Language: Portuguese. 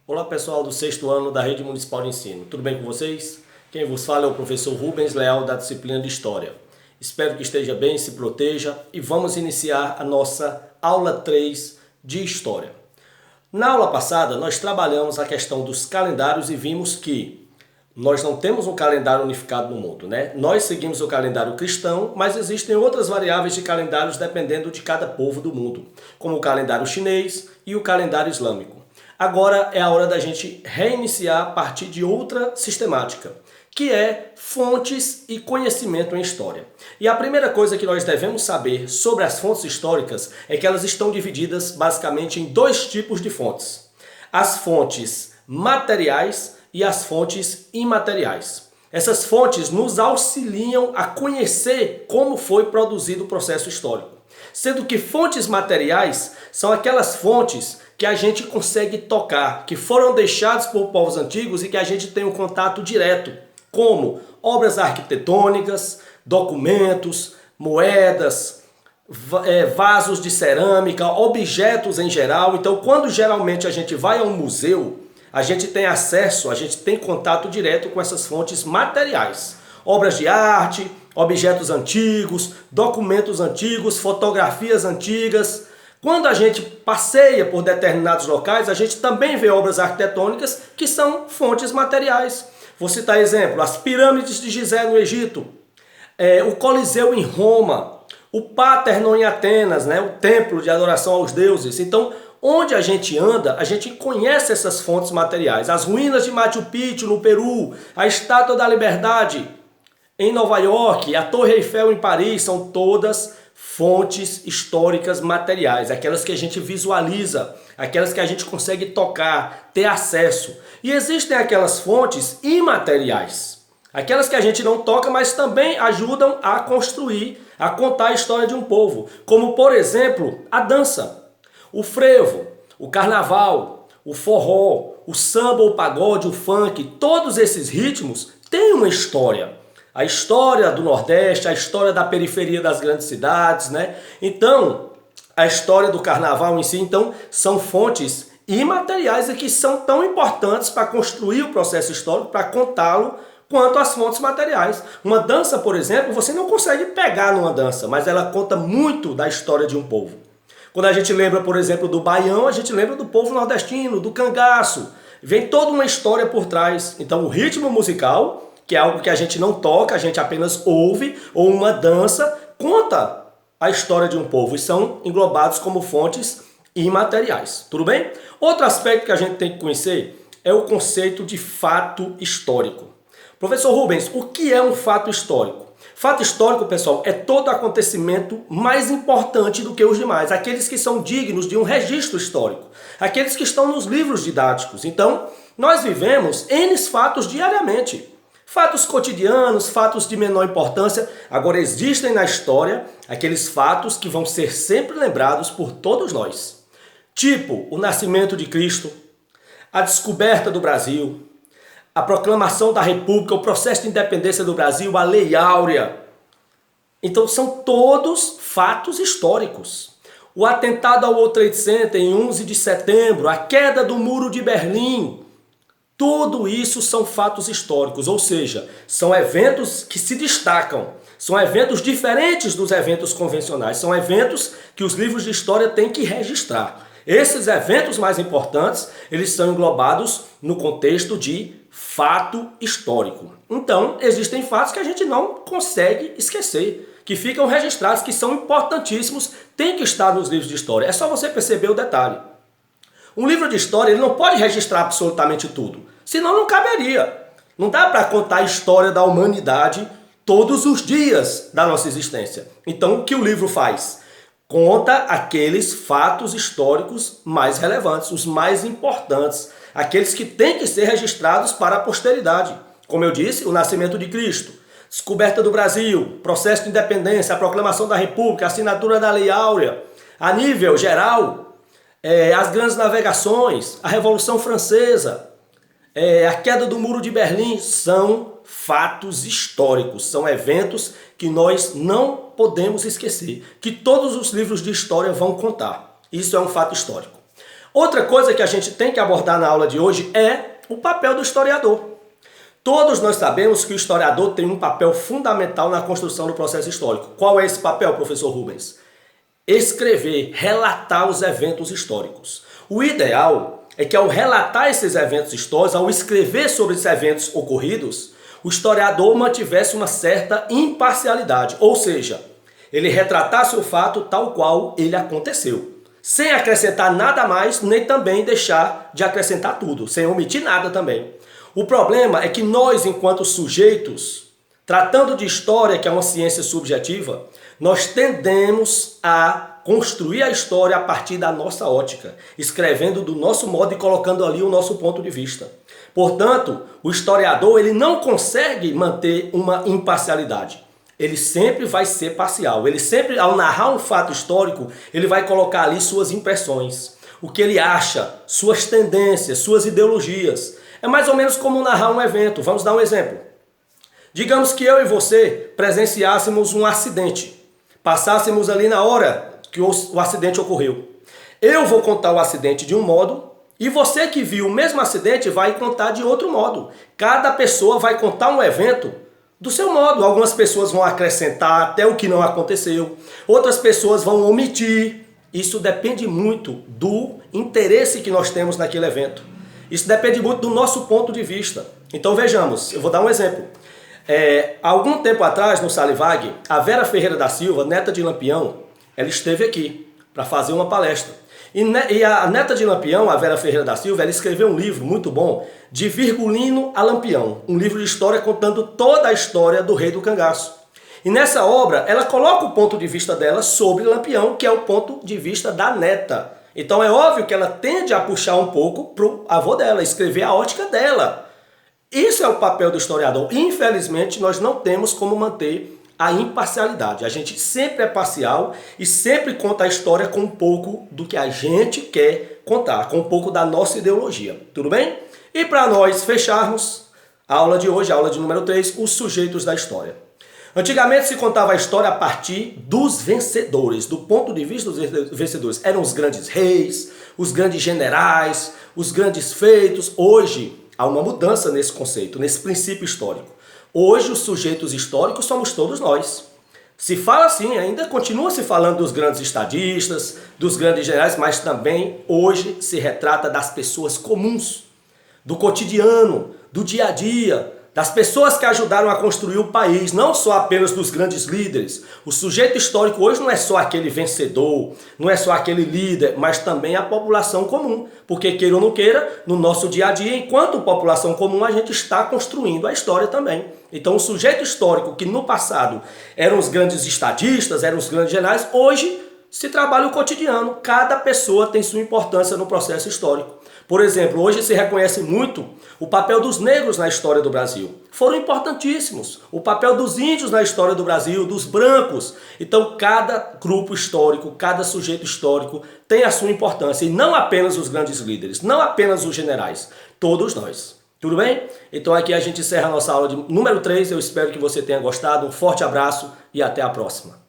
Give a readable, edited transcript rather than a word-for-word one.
Olá pessoal do sexto ano da Rede Municipal de Ensino, tudo bem com vocês? Quem vos fala é o professor Rubens Leal da disciplina de História. Espero que esteja bem, se proteja e vamos iniciar a nossa aula 3 de História. Na aula passada nós trabalhamos a questão dos calendários e vimos que nós não temos um calendário unificado no mundo, né? Nós seguimos o calendário cristão, mas existem outras variáveis de calendários dependendo de cada povo do mundo, como o calendário chinês e o calendário islâmico. Agora é a hora da gente reiniciar a partir de outra sistemática, que é fontes e conhecimento em história. E a primeira coisa que nós devemos saber sobre as fontes históricas é que elas estão divididas basicamente em dois tipos de fontes: as fontes materiais e as fontes imateriais. Essas fontes nos auxiliam a conhecer como foi produzido o processo histórico, sendo que fontes materiais são aquelas fontes que a gente consegue tocar, que foram deixados por povos antigos e que a gente tem um contato direto, como obras arquitetônicas, documentos, moedas, vasos de cerâmica, objetos em geral. Então, quando geralmente a gente vai a um museu, a gente tem acesso, a gente tem contato direto com essas fontes materiais. Obras de arte, objetos antigos, documentos antigos, fotografias antigas. Quando a gente passeia por determinados locais, a gente também vê obras arquitetônicas que são fontes materiais. Vou citar exemplo: as pirâmides de Gizé no Egito, o Coliseu em Roma, o Parthenon em Atenas, né, o templo de adoração aos deuses. Então, onde a gente anda, a gente conhece essas fontes materiais. As ruínas de Machu Picchu no Peru, a Estátua da Liberdade em Nova York, a Torre Eiffel em Paris, são todas fontes históricas materiais, aquelas que a gente visualiza, aquelas que a gente consegue tocar, ter acesso. E existem aquelas fontes imateriais, aquelas que a gente não toca, mas também ajudam a construir, a contar a história de um povo, como por exemplo a dança, o frevo, o carnaval, o forró, o samba, o pagode, o funk. Todos esses ritmos têm uma história. A história do Nordeste, a história da periferia das grandes cidades, né? Então, a história do carnaval em si, então, são fontes imateriais e que são tão importantes para construir o processo histórico, para contá-lo, quanto as fontes materiais. Uma dança, por exemplo, você não consegue pegar numa dança, mas ela conta muito da história de um povo. Quando a gente lembra, por exemplo, do baião, a gente lembra do povo nordestino, do cangaço. Vem toda uma história por trás. Então, o ritmo musical, que é algo que a gente não toca, a gente apenas ouve, ou uma dança, conta a história de um povo e são englobados como fontes imateriais. Tudo bem? Outro aspecto que a gente tem que conhecer é o conceito de fato histórico. Professor Rubens, o que é um fato histórico? Fato histórico, pessoal, é todo acontecimento mais importante do que os demais, aqueles que são dignos de um registro histórico, aqueles que estão nos livros didáticos. Então, nós vivemos N fatos diariamente. Fatos cotidianos, fatos de menor importância. Agora, existem na história aqueles fatos que vão ser sempre lembrados por todos nós. Tipo, o nascimento de Cristo, a descoberta do Brasil, a proclamação da República, o processo de independência do Brasil, a Lei Áurea. Então, são todos fatos históricos. O atentado ao World Trade Center em 11 de setembro, a queda do Muro de Berlim. Tudo isso são fatos históricos, ou seja, são eventos que se destacam, são eventos diferentes dos eventos convencionais, são eventos que os livros de história têm que registrar. Esses eventos mais importantes, eles são englobados no contexto de fato histórico. Então, existem fatos que a gente não consegue esquecer, que ficam registrados, que são importantíssimos, têm que estar nos livros de história. É só você perceber o detalhe. Um livro de história ele não pode registrar absolutamente tudo, senão não caberia. Não dá para contar a história da humanidade todos os dias da nossa existência. Então, o que o livro faz? Conta aqueles fatos históricos mais relevantes, os mais importantes, aqueles que têm que ser registrados para a posteridade. Como eu disse, o nascimento de Cristo, descoberta do Brasil, processo de independência, a proclamação da República, a assinatura da Lei Áurea. A nível geral, as grandes navegações, a Revolução Francesa, a queda do Muro de Berlim, são fatos históricos, são eventos que nós não podemos esquecer, que todos os livros de história vão contar. Isso é um fato histórico. Outra coisa que a gente tem que abordar na aula de hoje é o papel do historiador. Todos nós sabemos que o historiador tem um papel fundamental na construção do processo histórico. Qual é esse papel, professor Rubens? Escrever, relatar os eventos históricos. O ideal é que ao relatar esses eventos históricos, ao escrever sobre esses eventos ocorridos, o historiador mantivesse uma certa imparcialidade, ou seja, ele retratasse o fato tal qual ele aconteceu, sem acrescentar nada mais, nem também deixar de acrescentar tudo, sem omitir nada também. O problema é que nós, enquanto sujeitos, tratando de história, que é uma ciência subjetiva, nós tendemos a construir a história a partir da nossa ótica, escrevendo do nosso modo e colocando ali o nosso ponto de vista. Portanto, o historiador ele não consegue manter uma imparcialidade. Ele sempre vai ser parcial. Ele sempre, ao narrar um fato histórico, ele vai colocar ali suas impressões, o que ele acha, suas tendências, suas ideologias. É mais ou menos como narrar um evento. Vamos dar um exemplo. Digamos que eu e você presenciássemos um acidente. Passássemos ali na hora que o acidente ocorreu. Eu vou contar o acidente de um modo e você que viu o mesmo acidente vai contar de outro modo. Cada pessoa vai contar um evento do seu modo. Algumas pessoas vão acrescentar até o que não aconteceu. Outras pessoas vão omitir. Isso depende muito do interesse que nós temos naquele evento. Isso depende muito do nosso ponto de vista. Então vejamos, eu vou dar um exemplo. Há algum tempo atrás, no Salivag, a Vera Ferreira da Silva, neta de Lampião, ela esteve aqui para fazer uma palestra. E a neta de Lampião, a Vera Ferreira da Silva, ela escreveu um livro muito bom, De Virgulino a Lampião, um livro de história contando toda a história do rei do cangaço. E nessa obra, ela coloca o ponto de vista dela sobre Lampião, que é o ponto de vista da neta. Então é óbvio que ela tende a puxar um pouco para o avô dela, escrever a ótica dela. Isso é o papel do historiador. Infelizmente, nós não temos como manter a imparcialidade. A gente sempre é parcial e sempre conta a história com um pouco do que a gente quer contar, com um pouco da nossa ideologia. Tudo bem? E para nós fecharmos a aula de hoje, a aula de número 3, os sujeitos da história. Antigamente se contava a história a partir dos vencedores, do ponto de vista dos vencedores. Eram os grandes reis, os grandes generais, os grandes feitos. Hoje há uma mudança nesse conceito, nesse princípio histórico. Hoje os sujeitos históricos somos todos nós. Se fala assim, ainda continua se falando dos grandes estadistas, dos grandes generais, mas também hoje se retrata das pessoas comuns, do cotidiano, do dia a dia, das pessoas que ajudaram a construir o país, não só apenas dos grandes líderes. O sujeito histórico hoje não é só aquele vencedor, não é só aquele líder, mas também a população comum. Porque queira ou não queira, no nosso dia a dia, enquanto população comum, a gente está construindo a história também. Então o sujeito histórico que no passado eram os grandes estadistas, eram os grandes generais, hoje se trabalha o cotidiano. Cada pessoa tem sua importância no processo histórico. Por exemplo, hoje se reconhece muito o papel dos negros na história do Brasil. Foram importantíssimos. O papel dos índios na história do Brasil, dos brancos. Então, cada grupo histórico, cada sujeito histórico tem a sua importância. E não apenas os grandes líderes, não apenas os generais, todos nós. Tudo bem? Então aqui a gente encerra a nossa aula de número 3. Eu espero que você tenha gostado. Um forte abraço e até a próxima.